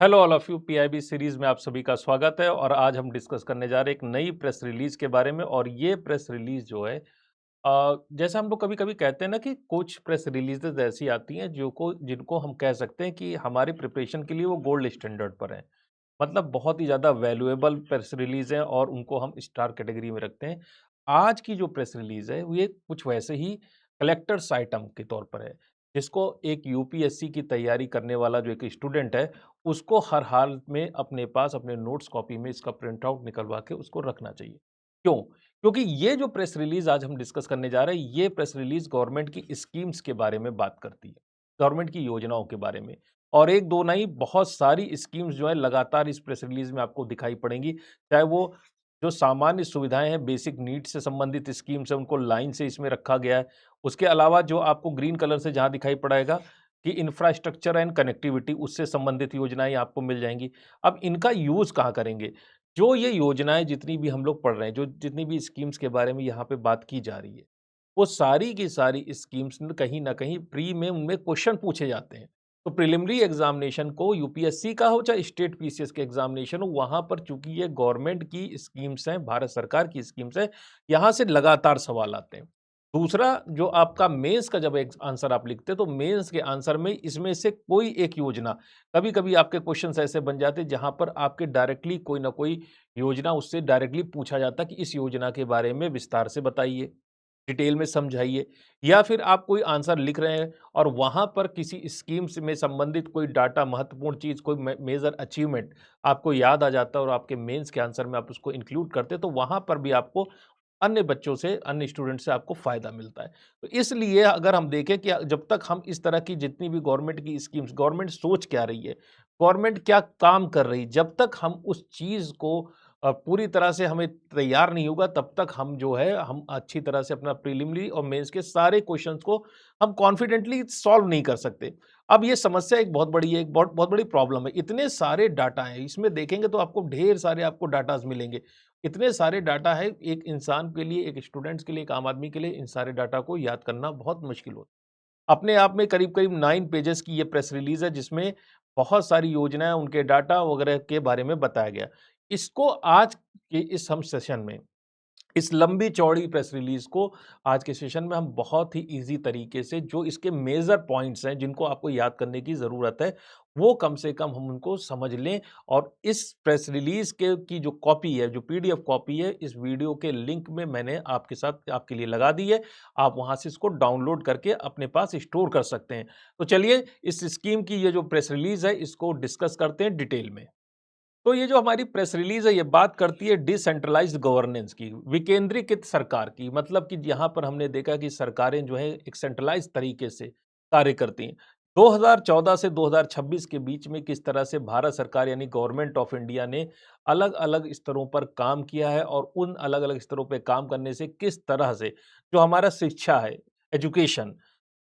Hello all of you. PIB series में आप सभी का स्वागत है और आज हम डिस्कस करने जा रहे हैं एक नई प्रेस रिलीज के बारे में। और ये प्रेस रिलीज जो है जैसे हम लोग कभी कभी कहते हैं ना कि कुछ प्रेस रिलीजेज ऐसी आती हैं जो को जिनको हम कह सकते हैं कि हमारे प्रिपरेशन के लिए वो गोल्ड स्टैंडर्ड पर है। मतलब बहुत ही ज़्यादा वैल्यूएबल प्रेस रिलीज है और उनको हम स्टार कैटेगरी में रखते हैं। आज की जो प्रेस रिलीज है वो ये कुछ वैसे ही कलेक्टर्स आइटम के तौर पर है, जिसको एक यूपीएससी की तैयारी करने वाला जो एक स्टूडेंट है उसको हर हाल में अपने पास अपने नोट्स कॉपी में इसका प्रिंट आउट निकलवा के उसको रखना चाहिए। क्यों? क्योंकि ये जो प्रेस रिलीज आज हम डिस्कस करने जा रहे हैं, ये प्रेस रिलीज गवर्नमेंट की स्कीम्स के बारे में बात करती है, गवर्नमेंट की योजनाओं के बारे में। और एक दो नहीं, बहुत सारी स्कीम्स जो है लगातार इस प्रेस रिलीज में आपको दिखाई पड़ेंगी। चाहे वो जो सामान्य सुविधाएं हैं, बेसिक नीड्स से संबंधित स्कीम्स है, उनको लाइन से इसमें रखा गया है। उसके अलावा जो आपको ग्रीन कलर से जहां दिखाई पड़ेगा कि इंफ्रास्ट्रक्चर एंड कनेक्टिविटी, उससे संबंधित योजनाएं आपको मिल जाएंगी। अब इनका यूज कहाँ करेंगे? जो ये योजनाएं जितनी भी हम लोग पढ़ रहे हैं, जो जितनी भी स्कीम्स के बारे में यहाँ पे बात की जा रही है, वो सारी की सारी स्कीम्स कहीं ना कहीं प्री में उनमें क्वेश्चन पूछे जाते हैं। तो प्रिलिमिनरी एग्जामिनेशन को यूपीएससी का हो चाहे स्टेट पीसीएस के एग्जामिनेशन हो, वहां पर चूंकि ये गवर्नमेंट की स्कीम्स हैं, भारत सरकार की स्कीम्स है, यहाँ से लगातार सवाल आते हैं। दूसरा, जो आपका मेंस का जब एक आंसर आप लिखते हैं तो मेंस के आंसर में इसमें से कोई एक योजना, कभी कभी आपके क्वेश्चंस ऐसे बन जाते हैं जहां पर आपके डायरेक्टली कोई ना कोई योजना, उससे डायरेक्टली पूछा जाता है कि इस योजना के बारे में विस्तार से बताइए, डिटेल में समझाइए। या फिर आप कोई आंसर लिख रहे हैं और वहां पर किसी स्कीम्स में संबंधित कोई डाटा, महत्वपूर्ण चीज, कोई मेजर अचीवमेंट आपको याद आ जाता है और आपके मेंस के आंसर में आप उसको इंक्लूड करते हैं, तो वहां पर भी आपको अन्य बच्चों से, अन्य स्टूडेंट से आपको फायदा मिलता है। तो इसलिए अगर हम देखें कि जब तक हम इस तरह की जितनी भी गवर्नमेंट की स्कीम्स, गवर्नमेंट सोच क्या रही है, गवर्नमेंट क्या काम कर रही है, जब तक हम उस चीज को पूरी तरह से हमें तैयार नहीं होगा, तब तक हम जो है हम अच्छी तरह से अपना प्रीलिमिनरी और मेंस के सारे क्वेश्चंस को हम कॉन्फिडेंटली सॉल्व नहीं कर सकते। अब ये समस्या एक बहुत बड़ी है, एक बहुत बहुत बड़ी प्रॉब्लम है। इतने सारे डाटा हैं, इसमें देखेंगे तो आपको ढेर सारे आपको डाटाज मिलेंगे। इतने सारे डाटा है, एक इंसान के लिए, एक स्टूडेंट्स के लिए, एक आम आदमी के लिए इन सारे डाटा को याद करना बहुत मुश्किल होता है। अपने आप में करीब-करीब 9 पेजेस की ये प्रेस रिलीज़ है, जिसमें बहुत सारी योजनाएँ, उनके डाटा वगैरह के बारे में बताया गया। इसको आज के इस हम सेशन में, इस लंबी चौड़ी प्रेस रिलीज को आज के सेशन में हम बहुत ही इजी तरीके से, जो इसके मेजर पॉइंट्स हैं जिनको आपको याद करने की ज़रूरत है, वो कम से कम हम उनको समझ लें। और इस प्रेस रिलीज के की जो कॉपी है, जो पीडीएफ कॉपी है, इस वीडियो के लिंक में मैंने आपके साथ आपके लिए लगा दी है। आप वहां से इसको डाउनलोड करके अपने पास स्टोर कर सकते हैं। तो चलिए इस स्कीम की ये जो प्रेस रिलीज है, इसको डिस्कस करते हैं डिटेल में। तो ये जो हमारी प्रेस रिलीज है, ये बात करती है डिसेंट्रलाइज्ड गवर्नेंस की, विकेंद्रीकृत सरकार की। मतलब कि यहाँ पर हमने देखा कि सरकारें जो है एक सेंट्रलाइज तरीके से कार्य करती हैं। 2014 से 2026 के बीच में किस तरह से भारत सरकार यानी गवर्नमेंट ऑफ इंडिया ने अलग अलग स्तरों पर काम किया है, और उन अलग अलग स्तरों पर काम करने से किस तरह से जो हमारा शिक्षा है, एजुकेशन,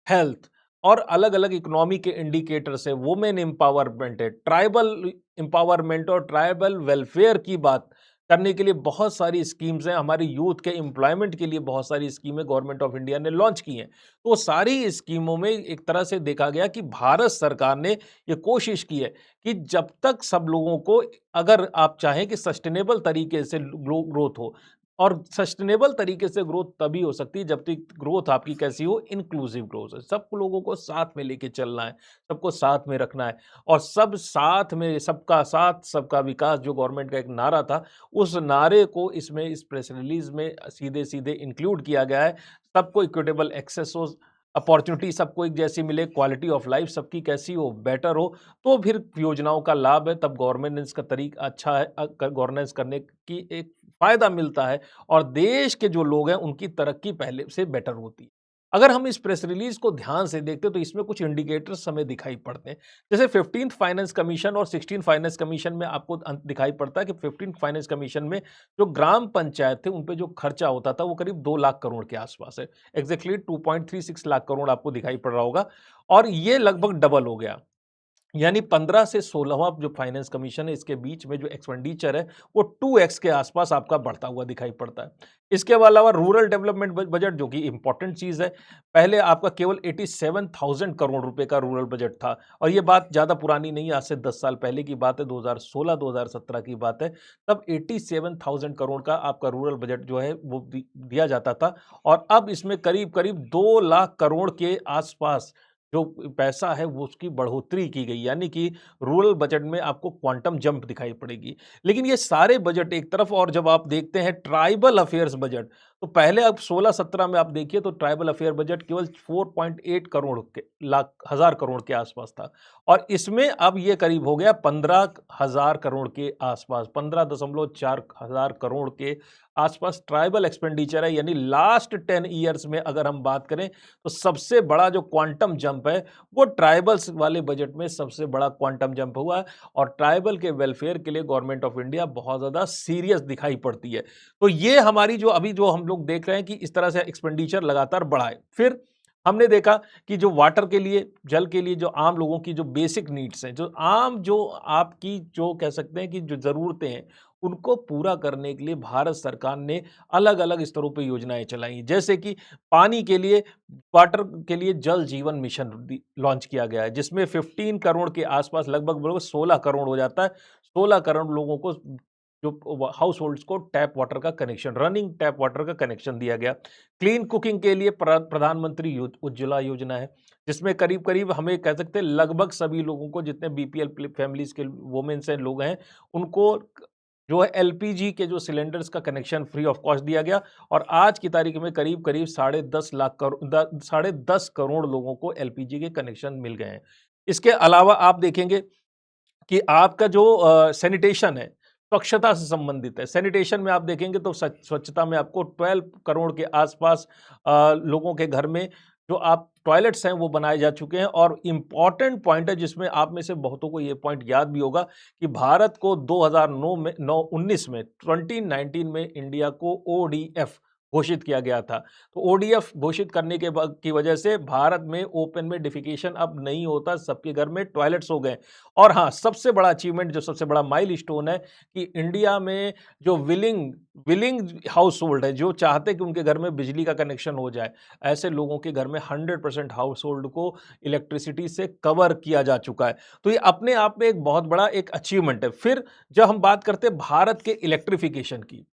हेल्थ और अलग-अलग इकोनॉमी के इंडिकेटर्स है, वुमेन एम्पावरमेंट है, ट्राइबल एम्पावरमेंट और ट्राइबल वेलफेयर की बात करने के लिए बहुत सारी स्कीम्स हैं। हमारे यूथ के एम्प्लॉयमेंट के लिए बहुत सारी स्कीमें गवर्नमेंट ऑफ इंडिया ने लॉन्च की हैं। तो सारी स्कीमों में एक तरह से देखा गया कि भारत सरकार ने ये कोशिश की है कि जब तक सब लोगों को, अगर आप चाहें कि सस्टेनेबल तरीके से ग्रोथ हो, और सस्टेनेबल तरीके से ग्रोथ तभी हो सकती है जब तक ग्रोथ आपकी कैसी हो, इंक्लूसिव ग्रोथ है। सब लोगों को साथ में लेके चलना है, सबको साथ में रखना है। और सब साथ में, सबका साथ सबका विकास, जो गवर्नमेंट का एक नारा था, उस नारे को इसमें इस प्रेस रिलीज में सीधे सीधे इंक्लूड किया गया है। सबको इक्विटेबल एक्सेस हो, अपॉर्चुनिटी सबको एक जैसी मिले, क्वालिटी ऑफ लाइफ सबकी कैसी हो, बेटर हो, तो फिर योजनाओं का लाभ है, तब गवर्नेंस का तरीका अच्छा है, गवर्नेंस करने की एक फायदा मिलता है, और देश के जो लोग हैं उनकी तरक्की पहले से बेटर होती है। अगर हम इस प्रेस रिलीज को ध्यान से देखते हैं तो इसमें कुछ इंडिकेटर्स हमें दिखाई पड़ते हैं। जैसे 15th फाइनेंस कमीशन और 16th फाइनेंस कमीशन में आपको दिखाई पड़ता है कि 15th फाइनेंस कमीशन में जो ग्राम पंचायत थे, उन पे जो खर्चा होता था वो करीब 2 लाख करोड़ के आसपास है। एग्जैक्टली 2.36 लाख करोड़ आपको दिखाई पड़ रहा होगा, और ये लगभग डबल हो गया। यानी 15 से 16वां जो फाइनेंस कमीशन है, इसके बीच में जो एक्सपेंडिचर है, वो 2x के आसपास आपका बढ़ता हुआ दिखाई पड़ता है। इसके अलावा रूरल डेवलपमेंट बजट जो कि इंपॉर्टेंट चीज़ है, पहले आपका केवल 87,000 करोड़ रुपए का रूरल बजट था और ये बात ज़्यादा पुरानी नहीं है, आज से 10 साल पहले की बात है, 2016-2017 की बात है। तब 87,000 करोड़ का आपका रूरल बजट जो है, वो दिया जाता था और अब इसमें करीब-करीब 2 लाख करोड़ के आसपास जो पैसा है वो उसकी बढ़ोतरी की गई, यानी कि रूरल बजट में आपको क्वांटम जंप दिखाई पड़ेगी। लेकिन ये सारे बजट एक तरफ और जब आप देखते हैं ट्राइबल अफेयर्स बजट, तो पहले अब 16-17 में आप देखिए तो ट्राइबल अफेयर बजट केवल 4.8 करोड़ के लाख हज़ार करोड़ के आसपास था और इसमें अब ये करीब हो गया 15,000 करोड़ के आसपास, 15.4 हज़ार करोड़ के आसपास ट्राइबल एक्सपेंडिचर है। यानी लास्ट 10 ईयर्स में अगर हम बात करें तो सबसे बड़ा जो क्वांटम जंप है वो ट्राइबल्स वाले बजट में सबसे बड़ा क्वांटम जंप हुआ है और ट्राइबल के वेलफेयर के लिए गवर्नमेंट ऑफ इंडिया बहुत ज़्यादा सीरियस दिखाई पड़ती है। तो ये हमारी जो अभी जो हम लोग देख रहे हैं कि इस तरह से एक्सपेंडिचर लगातार बढ़ा है। फिर हमने देखा कि जो वाटर के लिए, जल के लिए जो आम लोगों की जो बेसिक नीड्स हैं, जो आपकी जो कह सकते हैं कि जो ज़रूरतें हैं, उनको पूरा करने के लिए भारत सरकार ने अलग-अलग स्तरों पे योजनाएँ चलाई। जैसे कि पानी के लिए, वाटर के लिए जल जीवन मिशन लॉन्च किया गया है, जिसमें 15 करोड़ के आसपास लगभग 16 करोड़ हो जाता है। 16 करोड़ लोगों को जो हाउस होल्ड्स को टैप वाटर का कनेक्शन, रनिंग टैप वाटर का कनेक्शन दिया गया। क्लीन कुकिंग के लिए प्रधानमंत्री उज्ज्वला योजना है, जिसमें करीब-करीब हमें कह सकते हैं लगभग सभी लोगों को, जितने बीपीएल फैमिलीज़ के वुमेन्स हैं, लोग हैं, उनको जो है एलपीजी के जो सिलेंडर्स का कनेक्शन फ्री ऑफ कॉस्ट दिया गया और आज की तारीख में करीब-करीब साढ़े 10 लाख साढ़े 10 करोड़ लोगों को एलपीजी के कनेक्शन मिल गए हैं। इसके अलावा आप देखेंगे कि आपका जो सैनिटेशन है, स्वच्छता से संबंधित है। सैनिटेशन में आप देखेंगे तो स्वच्छता में आपको 12 करोड़ के आसपास लोगों के घर में जो आप टॉयलेट्स हैं वो बनाए जा चुके हैं और इम्पोर्टेंट पॉइंट है जिसमें आप में से बहुतों को ये पॉइंट याद भी होगा कि भारत को 2009 में 19 में 2019 में इंडिया को ओडीएफ घोषित किया गया था। तो ओडीएफ घोषित करने के की वजह से भारत में ओपन में डिफिकेशन अब नहीं होता, सबके घर में टॉयलेट्स हो गए। और हाँ, सबसे बड़ा अचीवमेंट, जो सबसे बड़ा माइलस्टोन है कि इंडिया में जो विलिंग विलिंग हाउसहोल्ड है, जो चाहते कि उनके घर में बिजली का कनेक्शन हो जाए, ऐसे लोगों के घर में 100% हाउसहोल्ड को इलेक्ट्रिसिटी से कवर किया जा चुका है। तो ये अपने आप में एक बहुत बड़ा एक अचीवमेंट है। फिर जब हम बात करते हैं भारत के इलेक्ट्रिफिकेशन की,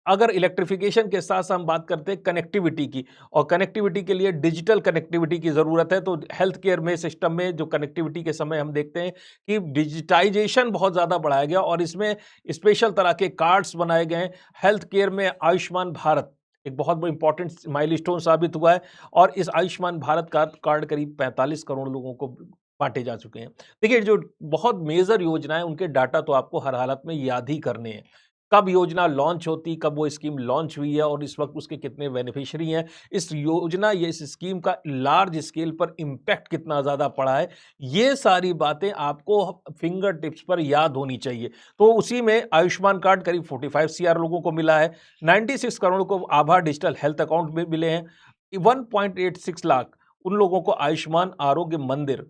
अगर इलेक्ट्रिफिकेशन के साथ-साथ हम बात करते हैं कनेक्टिविटी की और कनेक्टिविटी के लिए डिजिटल कनेक्टिविटी की ज़रूरत है, तो हेल्थ केयर में सिस्टम में जो कनेक्टिविटी के समय हम देखते हैं कि डिजिटाइजेशन बहुत ज़्यादा बढ़ाया गया और इसमें स्पेशल तरह के कार्ड्स बनाए गए हैं। हेल्थ केयर में आयुष्मान भारत एक बहुत बड़ा इंपॉर्टेंट माइलस्टोन साबित हुआ है और इस आयुष्मान भारत कार्ड करीब 45 करोड़ लोगों को बाँटे जा चुके हैं। देखिए, जो बहुत मेजर योजनाएँ, उनके डाटा तो आपको हर हालत में याद ही करने हैं। कब योजना लॉन्च होती, कब वो स्कीम लॉन्च हुई है और इस वक़्त उसके कितने बेनिफिशियरी हैं। इस योजना या इस स्कीम का लार्ज स्केल पर इम्पैक्ट कितना ज़्यादा पड़ा है, ये सारी बातें आपको फिंगर टिप्स पर याद होनी चाहिए। तो उसी में आयुष्मान कार्ड करीब 45 सीआर लोगों को मिला है, 96 करोड़ को आभा डिजिटल हेल्थ अकाउंट में मिले हैं, 1.86 लाख उन लोगों को आयुष्मान आरोग्य मंदिर,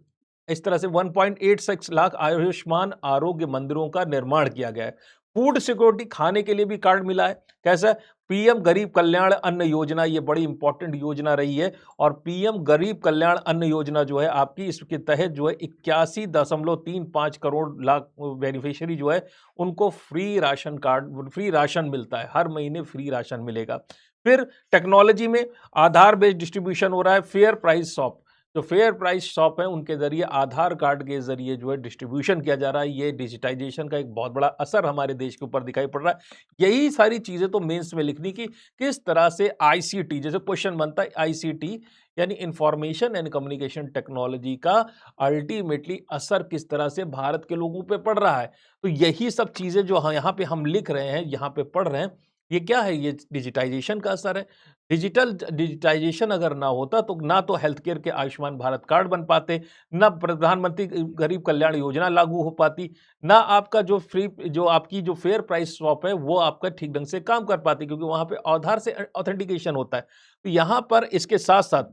इस तरह से 1.86 लाख आयुष्मान आरोग्य मंदिरों का निर्माण किया गया है। फूड सिक्योरिटी, खाने के लिए भी कार्ड मिला है। कैसा? पीएम गरीब कल्याण अन्न योजना, ये बड़ी इंपॉर्टेंट योजना रही है और पीएम गरीब कल्याण अन्न योजना जो है आपकी, इसके तहत जो है 81.35 करोड़ लाख बेनिफिशियरी जो है उनको free ration card, free ration मिलता है, हर महीने फ्री राशन मिलेगा। फिर टेक्नोलॉजी में आधार बेस्ड डिस्ट्रीब्यूशन हो रहा है। फेयर प्राइस शॉप, जो फेयर प्राइस शॉप है उनके ज़रिए आधार कार्ड के ज़रिए जो है डिस्ट्रीब्यूशन किया जा रहा है। ये डिजिटाइजेशन का एक बहुत बड़ा असर हमारे देश के ऊपर दिखाई पड़ रहा है। यही सारी चीज़ें तो मेंस में लिखनी कि किस तरह से आईसीटी, जैसे क्वेश्चन बनता है आईसीटी यानी इंफॉर्मेशन एंड कम्युनिकेशन टेक्नोलॉजी का अल्टीमेटली असर किस तरह से भारत के लोगों पे पड़ रहा है। तो यही सब चीज़ें जो यहाँ पे हम लिख रहे हैं, यहाँ पे पढ़ रहे हैं, ये क्या है? ये डिजिटाइजेशन का असर है। डिजिटाइजेशन अगर ना होता तो ना तो हेल्थ केयर के आयुष्मान भारत कार्ड बन पाते, ना प्रधानमंत्री गरीब कल्याण योजना लागू हो पाती, ना आपका जो जो आपकी जो फेयर प्राइस शॉप है वो आपका ठीक ढंग से काम कर पाती, क्योंकि वहाँ पे आधार से ऑथेंटिकेशन होता है। तो यहाँ पर इसके साथ-साथ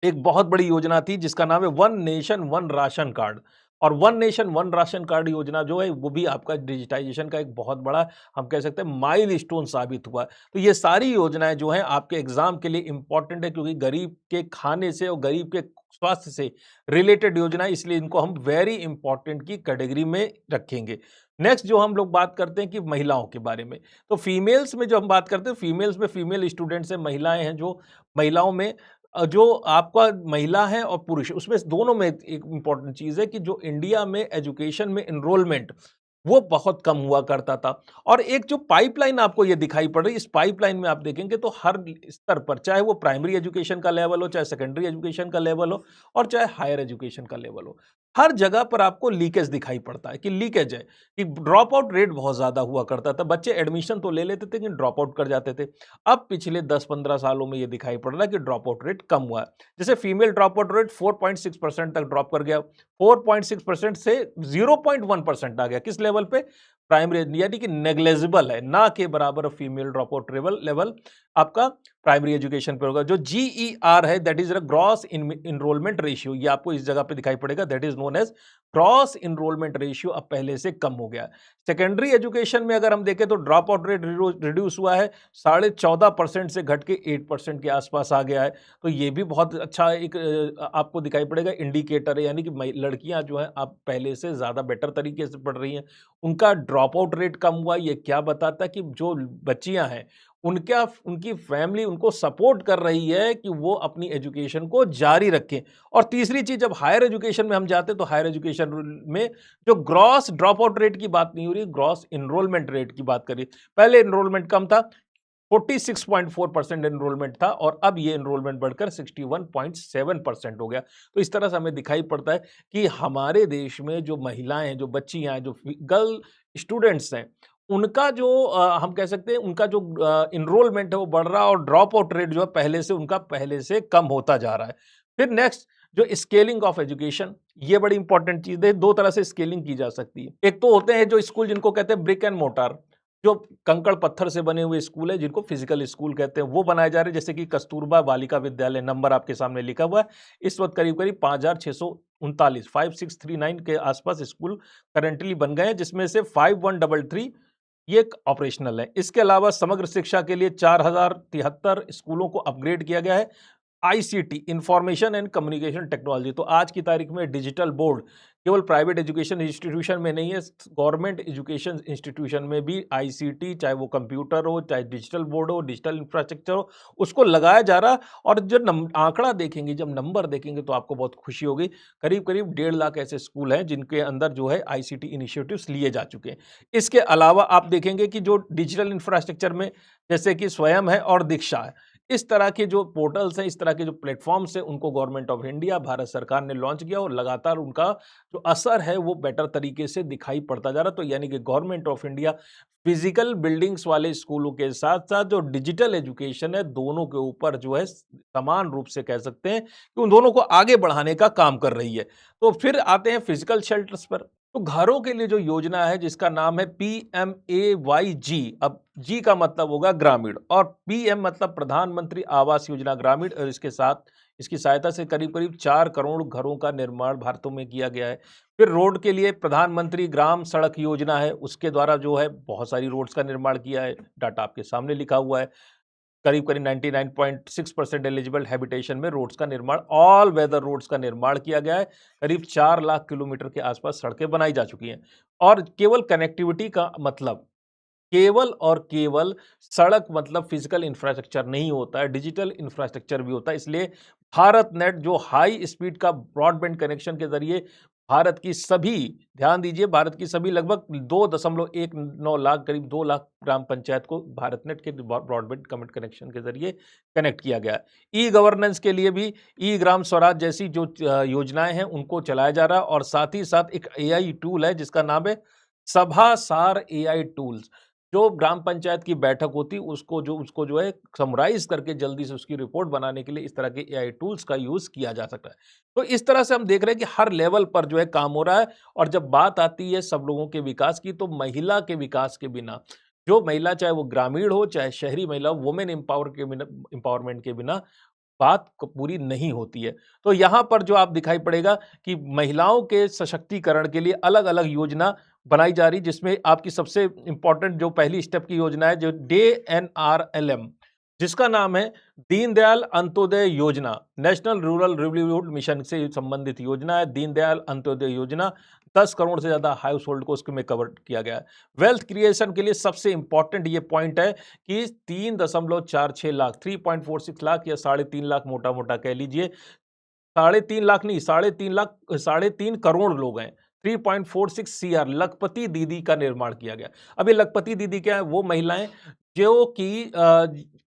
एक बहुत बड़ी योजना थी जिसका नाम है one nation one ration card और one nation one ration card योजना जो है वो भी आपका डिजिटाइजेशन का एक बहुत बड़ा हम कह सकते हैं माइलस्टोन साबित हुआ। तो ये सारी योजनाएं जो हैं आपके एग्जाम के लिए इंपॉर्टेंट है, क्योंकि गरीब के खाने से और गरीब के स्वास्थ्य से रिलेटेड योजना, इसलिए इनको हम वेरी इंपॉर्टेंट की कैटेगरी में रखेंगे। नेक्स्ट जो हम लोग बात करते हैं कि महिलाओं के बारे में, तो फीमेल्स में जो हम बात करते हैं, फीमेल्स में फीमेल स्टूडेंट्स हैं, महिलाएं हैं, जो महिलाओं में जो आपका महिला है और पुरुष, उसमें दोनों में एक इंपॉर्टेंट चीज है कि जो इंडिया में एजुकेशन में एनरोलमेंट वो बहुत कम हुआ करता था। और एक जो पाइपलाइन आपको ये दिखाई पड़ रही है, इस पाइपलाइन में आप देखेंगे तो हर स्तर पर, चाहे वो प्राइमरी एजुकेशन का लेवल हो, चाहे सेकेंडरी एजुकेशन का लेवल हो, और चाहे हायर एजुकेशन का लेवल हो, हर जगह पर आपको लीकेज दिखाई पड़ता है कि लीकेज है, कि ड्रॉप आउट रेट बहुत ज्यादा हुआ करता था। बच्चे एडमिशन तो ले लेते थे लेकिन ड्रॉप आउट कर जाते थे। अब पिछले 10-15 सालों में ये दिखाई पड़ रहा है कि ड्रॉप आउट रेट कम हुआ है। जैसे फीमेल ड्रॉप आउट रेट 4.6% तक ड्रॉप कर गया, 4.6% से 0.1% आ गया। किस लेवल पे? प्राइमरी, यानी कि नेग्लेजिबल है, ना के बराबर फीमेल ड्रॉप आउट लेवल आपका प्राइमरी एजुकेशन पे होगा। जो GER है, that is gross enrolment ratio, ये आपको इस जगह पे दिखाई पड़ेगा, that is known as gross enrolment ratio, अब पहले से कम हो गया। सेकेंडरी एजुकेशन में अगर हम देखें तो ड्रॉप आउट रेट रिड्यूस हुआ है, 14.5% से घट के 8% के आसपास आ गया है। तो ये भी बहुत अच्छा एक आपको दिखाई पड़ेगा इंडिकेटर है, यानी कि लड़कियां जो हैं आप पहले से ज्यादा बेटर तरीके से पढ़ रही हैं, उनका ड्रॉप आउट रेट कम हुआ। ये क्या बताता है कि जो बच्चियां हैं उनका उनकी फैमिली उनको सपोर्ट कर रही है कि वो अपनी एजुकेशन को जारी रखें। और तीसरी चीज, जब हायर एजुकेशन में हम जाते हैं तो हायर एजुकेशन में जो ग्रॉस ड्रॉप आउट रेट की बात नहीं हो रही, ग्रॉस एनरोलमेंट रेट की बात करिए। पहले एनरोलमेंट कम था, 46.4% एनरोलमेंट था, और अब ये एनरोलमेंट बढ़कर 61.7% हो गया। तो इस तरह से हमें दिखाई पड़ता है कि हमारे देश में जो महिलाएं हैं, जो बच्चियां हैं, जो गर्ल स्टूडेंट्स हैं, उनका जो हम कह सकते हैं उनका जो एनरोलमेंट है वो बढ़ रहा है, और ड्रॉप आउट रेट जो है पहले से उनका पहले से कम होता जा रहा है। फिर नेक्स्ट, जो स्केलिंग ऑफ एजुकेशन, ये बड़ी इंपॉर्टेंट चीज है। दो तरह से स्केलिंग की जा सकती है। एक तो होते हैं जो स्कूल जिनको कहते हैं ब्रिक एंड मोटार, जो कंकड़ पत्थर से बने हुए स्कूल है, जिनको फिजिकल स्कूल कहते हैं, वो बनाए जा रहे हैं। जैसे कि कस्तूरबा बालिका विद्यालय, नंबर आपके सामने लिखा हुआ है, इस वक्त करीब करीब 5,639 5639 के आसपास स्कूल करेंटली बन गए हैं, जिसमें से 5133 ये ऑपरेशनल है। इसके अलावा समग्र शिक्षा के लिए 4073 स्कूलों को अपग्रेड किया गया है। ICT, information and communication technology, तो आज की तारीख में डिजिटल बोर्ड केवल प्राइवेट एजुकेशन इंस्टीट्यूशन में नहीं है, गवर्नमेंट एजुकेशन इंस्टीट्यूशन में भी आईसीटी, चाहे वो कंप्यूटर हो, चाहे डिजिटल बोर्ड हो, डिजिटल इंफ्रास्ट्रक्चर हो, उसको लगाया जा रहा। और जो आंकड़ा देखेंगे, जब नंबर देखेंगे तो आपको बहुत खुशी होगी। करीब करीब 1.5 लाख ऐसे स्कूल हैं जिनके अंदर जो है आईसीटी इनिशिएटिव्स लिए जा चुके हैं। इसके अलावा आप देखेंगे कि जो डिजिटल इंफ्रास्ट्रक्चर में, जैसे कि स्वयं है और दीक्षा है, इस तरह के जो पोर्टल्स हैं, इस तरह के जो प्लेटफॉर्म्स हैं, उनको गवर्नमेंट ऑफ इंडिया, भारत सरकार ने लॉन्च किया, और लगातार उनका जो असर है वो बेटर तरीके से दिखाई पड़ता जा रहा। तो यानी कि government of India physical buildings वाले स्कूलों के साथ साथ जो डिजिटल एजुकेशन है, दोनों के ऊपर जो है समान रूप से कह सकते हैं कि उन दोनों को आगे बढ़ाने का काम कर रही है। तो फिर आते हैं फिजिकल शेल्टर्स पर। तो घरों के लिए जो योजना है, जिसका नाम है PMAYG, अब जी का मतलब होगा ग्रामीण, और PM मतलब प्रधानमंत्री आवास योजना ग्रामीण, और इसके साथ इसकी सहायता से करीब करीब 4 करोड़ घरों का निर्माण भारत में किया गया है। फिर रोड के लिए प्रधानमंत्री ग्राम सड़क योजना है, उसके द्वारा जो है बहुत सारी रोड्स का निर्माण किया है, डाटा आपके सामने लिखा हुआ है। करीब करीब 99.6% एलिजिबल हैबिटेशन में रोड्स का निर्माण, ऑल वेदर रोड्स का निर्माण किया गया है। करीब 4 लाख किलोमीटर के आसपास सड़कें बनाई जा चुकी हैं। और केवल कनेक्टिविटी का मतलब, केवल और केवल सड़क मतलब फिजिकल इंफ्रास्ट्रक्चर नहीं होता है, डिजिटल इंफ्रास्ट्रक्चर भी होता है। इसलिए भारत नेट जो हाई स्पीड का ब्रॉडबैंड कनेक्शन के जरिए भारत की सभी, ध्यान दीजिए, भारत की सभी लगभग 2.19 लाख, करीब 2 लाख ग्राम पंचायत को भारत नेट के ब्रॉडबैंड कनेक्शन के जरिए कनेक्ट किया गया है। ई गवर्नेंस के लिए भी ई ग्राम स्वराज जैसी जो योजनाएं हैं उनको चलाया जा रहा है। और साथ ही साथ एक AI टूल है जिसका नाम है सभा सार AI टूल्स, जो ग्राम पंचायत की बैठक होती उसको जो है समराइज करके जल्दी से उसकी रिपोर्ट बनाने के लिए इस तरह के AI टूल्स का यूज किया जा सकता है। तो इस तरह से हम देख रहे हैं कि हर लेवल पर जो है काम हो रहा है। और जब बात आती है सब लोगों के विकास की, तो महिला के विकास के बिना, जो महिला चाहे वो ग्रामीण हो चाहे शहरी महिला, वुमेन एम्पावरमेंट के बिना बात पूरी नहीं होती है। तो यहाँ पर जो आप दिखाई पड़ेगा कि महिलाओं के सशक्तिकरण के लिए अलग-अलग योजना बनाई जा रही, जिसमें आपकी सबसे इम्पोर्टेंट जो पहली स्टेप की योजना है, जो DNRLM, जिसका नाम है दीनदयाल अंत्योदय योजना, नेशनल रूरल लाइवलीहुड मिशन से संबंधित योजना है। दीनदयाल अंत्योदय योजना 10 करोड़ से ज़्यादा हाउस होल्ड को उसमें कवर किया गया है। वेल्थ क्रिएशन के लिए सबसे इंपॉर्टेंट ये पॉइंट है कि 3.46 लाख, 3.46 लाख या 3.5 लाख, मोटा-मोटा कह लीजिए, 3.5 लाख नहीं, 3.5 लाख, 3.5 करोड़ लोग हैं। 3.46 सीआर लखपति दीदी का निर्माण किया गया। अब ये लखपति दीदी क्या है? वो महिलाएं जो कि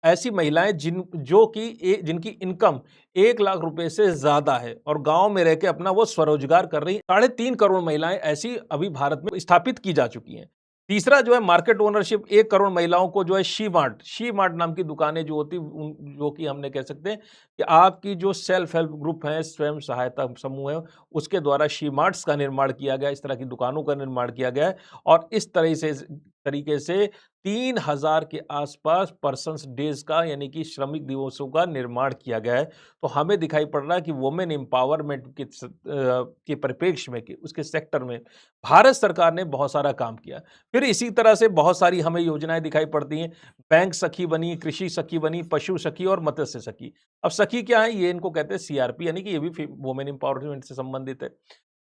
ऐसी महिलाएं जिनकी इनकम 1 लाख रुपए से ज्यादा है और गांव में रह के अपना वो स्वरोजगार कर रही हैं। 3.5 करोड़ महिलाएं ऐसी अभी भारत में स्थापित की जा चुकी हैं। तीसरा जो है मार्केट ओनरशिप, 1 करोड़ महिलाओं को जो है शी मार्ट नाम की दुकानें जो होती, जो कि हमने कह सकते हैं कि आपकी जो सेल्फ हेल्प ग्रुप है, स्वयं सहायता समूह है, उसके द्वारा शी मार्ट्स का निर्माण किया गया, इस तरह की दुकानों का निर्माण किया गया है। और इस तरीके से 3,000 के आसपास पर्सन्स डेज का, यानी कि श्रमिक दिवसों का निर्माण किया गया है। तो हमें दिखाई पड़ रहा है कि वुमेन एम्पावरमेंट के परिप्रेक्ष्य में, कि उसके सेक्टर में भारत सरकार ने बहुत सारा काम किया। फिर इसी तरह से बहुत सारी हमें योजनाएं दिखाई पड़ती हैं। बैंक सखी बनी, कृषि सखी बनी, पशु सखी और मत्स्य सखी। अब सखी क्या है? ये इनको कहते हैं सीआरपी, यानी कि ये भी वुमेन एम्पावरमेंट से संबंधित है।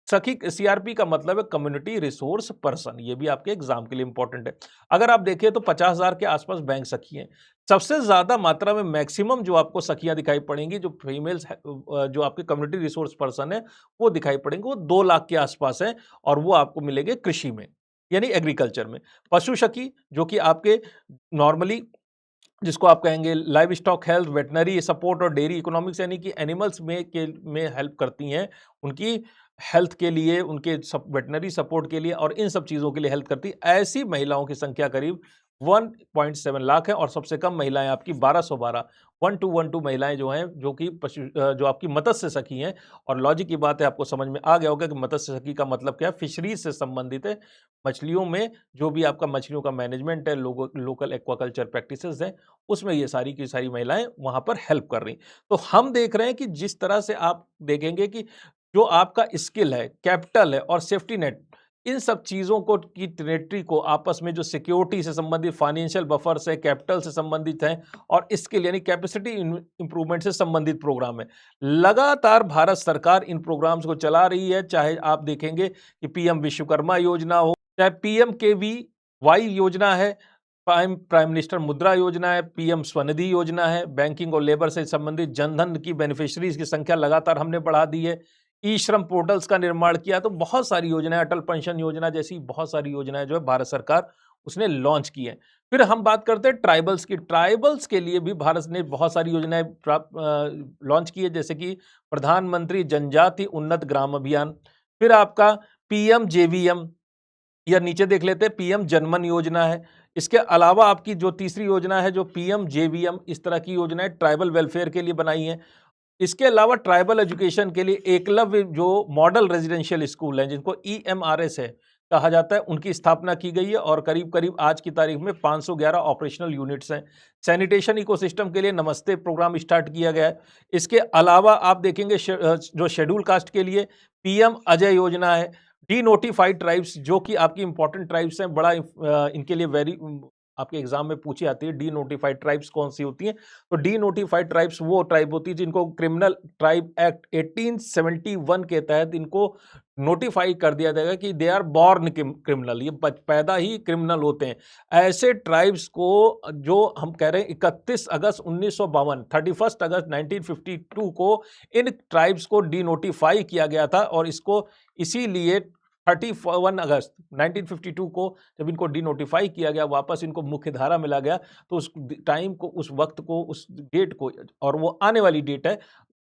सखी सीआरपी का मतलब है कम्युनिटी रिसोर्स पर्सन, ये भी आपके एग्जाम के लिए इंपॉर्टेंट है। अगर आप देखें तो 50,000 के आसपास बैंक सखी हैं। सबसे ज्यादा मात्रा में मैक्सिमम जो आपको सखियां दिखाई पड़ेंगी, जो फीमेल्स जो आपके कम्युनिटी रिसोर्स पर्सन है, वो दिखाई पड़ेंगे, वो 2 लाख के आसपास है। और वो आपको मिलेंगे कृषि में, यानी एग्रीकल्चर में। पशु सखी जो कि आपके नॉर्मली, जिसको आप कहेंगे live stock health, veterinary support और डेयरी इकोनॉमिक्स, यानी कि एनिमल्स में हेल्प करती हैं, उनकी हेल्थ के लिए, उनके वेटनरी सपोर्ट के लिए और इन सब चीज़ों के लिए हेल्प करती है। ऐसी महिलाओं की संख्या करीब 1.7 लाख है। और सबसे कम महिलाएं आपकी 1212, 1212 महिलाएं जो हैं, जो कि जो आपकी मत्स्य सखी हैं। और लॉजिक की बात है, आपको समझ में आ गया होगा कि मत्स्य सखी का मतलब क्या है। फिशरीज से संबंधित है, मछलियों में जो भी आपका मछलियों का मैनेजमेंट है, लोकल एक्वाकल्चर प्रैक्टिसेस हैं, उसमें ये सारी की सारी महिलाएं वहां पर हेल्प कर रही। तो हम देख रहे हैं कि जिस तरह से आप देखेंगे कि जो आपका स्किल है, कैपिटल है और सेफ्टी नेट, इन सब चीज़ों को की ट्रिनिटी को आपस में, जो सिक्योरिटी से संबंधित फाइनेंशियल बफर्स है, कैपिटल से संबंधित हैं और स्किल यानी कैपेसिटी इंप्रूवमेंट से संबंधित प्रोग्राम है। लगातार भारत सरकार इन प्रोग्राम्स को चला रही है। चाहे आप देखेंगे कि पीएम विश्वकर्मा योजना हो, चाहे पीएमकेवीवाई योजना है, प्राइम मिनिस्टर मुद्रा योजना है, पीएम स्वनिधि योजना है, बैंकिंग और लेबर से संबंधित जनधन की बेनिफिशियरीज की संख्या लगातार हमने बढ़ा दी है, ई श्रम पोर्टल्स का निर्माण किया। तो बहुत सारी योजनाएं, अटल पेंशन योजना जैसी बहुत सारी योजनाएं जो है भारत सरकार उसने लॉन्च की है। फिर हम बात करते हैं ट्राइबल्स की। ट्राइबल्स के लिए भी भारत ने बहुत सारी योजनाएं लॉन्च की है, जैसे कि प्रधानमंत्री जनजाति उन्नत ग्राम अभियान, फिर आपका पीएम या नीचे देख लेते हैं पीएम जनमन योजना है। इसके अलावा आपकी जो तीसरी योजना है, जो पीएम जेवीएम, इस तरह की योजनाएं ट्राइबल वेलफेयर के लिए बनाई हैं। इसके अलावा ट्राइबल एजुकेशन के लिए एकलव्य जो मॉडल रेजिडेंशियल स्कूल हैं, जिनको ईएमआरएस है कहा जाता है, उनकी स्थापना की गई है और करीब करीब आज की तारीख में 511 ऑपरेशनल यूनिट्स हैं। सैनिटेशन इकोसिस्टम के लिए नमस्ते प्रोग्राम स्टार्ट किया गया है। इसके अलावा आप देखेंगे जो शेड्यूल कास्ट के लिए पीएम अजय योजना है। डी नोटिफाइड ट्राइब्स, जो कि आपकी इंपॉर्टेंट ट्राइब्स हैं, बड़ा इनके लिए वेरी आपके एग्जाम में पूछी आती है, डी नोटिफाइड ट्राइब्स कौन सी होती हैं। तो डी नोटिफाइड ट्राइब्स वो ट्राइब होती है जिनको क्रिमिनल ट्राइब एक्ट 1871 के तहत इनको नोटिफाई कर दिया जाएगा कि दे आर बॉर्न क्रिमिनल, ये पैदा ही क्रिमिनल होते हैं। ऐसे ट्राइब्स को, जो हम कह रहे हैं 31 अगस्त 1952, 31 अगस्त 1952 को इन ट्राइब्स को डी नोटिफाई किया गया था। और इसको इसीलिए 31 अगस्त 1952 को जब इनको डिनोटिफाई किया गया, वापस इनको मुख्य धारा मिला गया, तो उस टाइम को, उस वक्त को, उस डेट को, और वो आने वाली डेट है,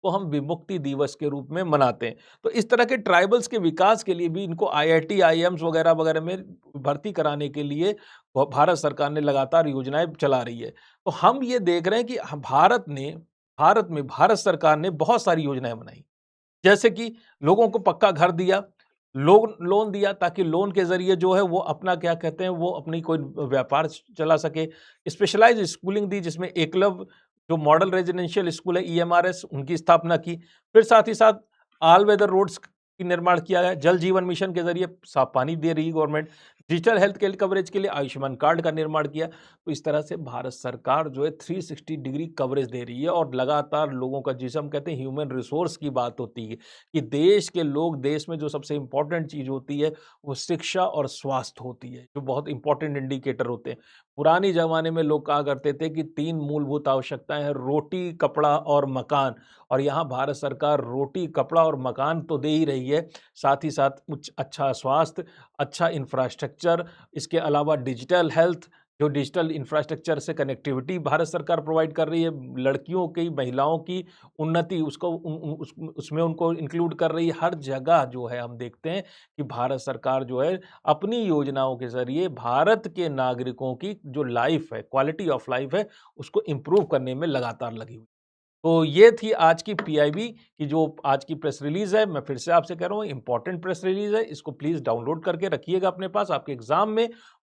तो हम विमुक्ति दिवस के रूप में मनाते हैं। तो इस तरह के ट्राइबल्स के विकास के लिए भी इनको आईआईटी, आईएम्स वगैरह वगैरह में भर्ती कराने के लिए भारत सरकार ने लगातार योजनाएं चला रही है। तो हम ये देख रहे हैं कि भारत सरकार ने बहुत सारी योजनाएं बनाई, जैसे कि लोगों को पक्का घर दिया, लोन दिया, ताकि लोन के ज़रिए जो है वो अपना क्या कहते हैं, वो अपनी कोई व्यापार चला सके। स्पेशलाइज़्ड स्कूलिंग दी, जिसमें एकलव्य जो मॉडल रेजिडेंशियल स्कूल है ईएमआरएस उनकी स्थापना की। फिर साथ ही साथ ऑल वेदर रोड्स की निर्माण किया गया। जल जीवन मिशन के जरिए साफ पानी दे रही है government. Digital health care coverage के लिए आयुष्मान कार्ड का निर्माण किया। तो इस तरह से भारत सरकार जो है 360 डिग्री कवरेज दे रही है और लगातार लोगों का, जिसे हम कहते हैं ह्यूमन रिसोर्स की बात होती है कि देश के लोग, देश में जो सबसे इंपॉर्टेंट चीज होती है वो शिक्षा और स्वास्थ्य होती है, जो बहुत इंपॉर्टेंट इंडिकेटर होते हैं। पुरानी जमाने में लोग कहा करते थे कि 3 मूलभूत आवश्यकताएं हैं, रोटी, कपड़ा और मकान। और यहाँ भारत सरकार रोटी, कपड़ा और मकान तो दे ही रही है, साथ ही साथ उच्च अच्छा स्वास्थ्य, अच्छा इंफ्रास्ट्रक्चर, इसके अलावा डिजिटल हेल्थ, जो डिजिटल इंफ्रास्ट्रक्चर से कनेक्टिविटी भारत सरकार प्रोवाइड कर रही है, लड़कियों की, महिलाओं की उन्नति उसको उसमें उनको इंक्लूड कर रही है। हर जगह जो है हम देखते हैं कि भारत सरकार जो है अपनी योजनाओं के ज़रिए भारत के नागरिकों की जो लाइफ है, क्वालिटी ऑफ लाइफ है, उसको इम्प्रूव करने में लगातार लगी हुई। तो ये थी आज की पीआईबी की जो आज की प्रेस रिलीज़ है। मैं फिर से आपसे कह रहा हूँ, इम्पोर्टेंट प्रेस रिलीज़ है, इसको प्लीज़ डाउनलोड करके रखिएगा अपने पास, आपके एग्ज़ाम में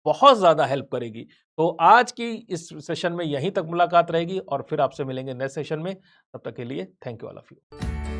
बहुत ज़्यादा हेल्प करेगी। तो आज की इस सेशन में यहीं तक मुलाकात रहेगी और फिर आपसे मिलेंगे नेक्स्ट सेशन में। तब तक के लिए thank you all of you.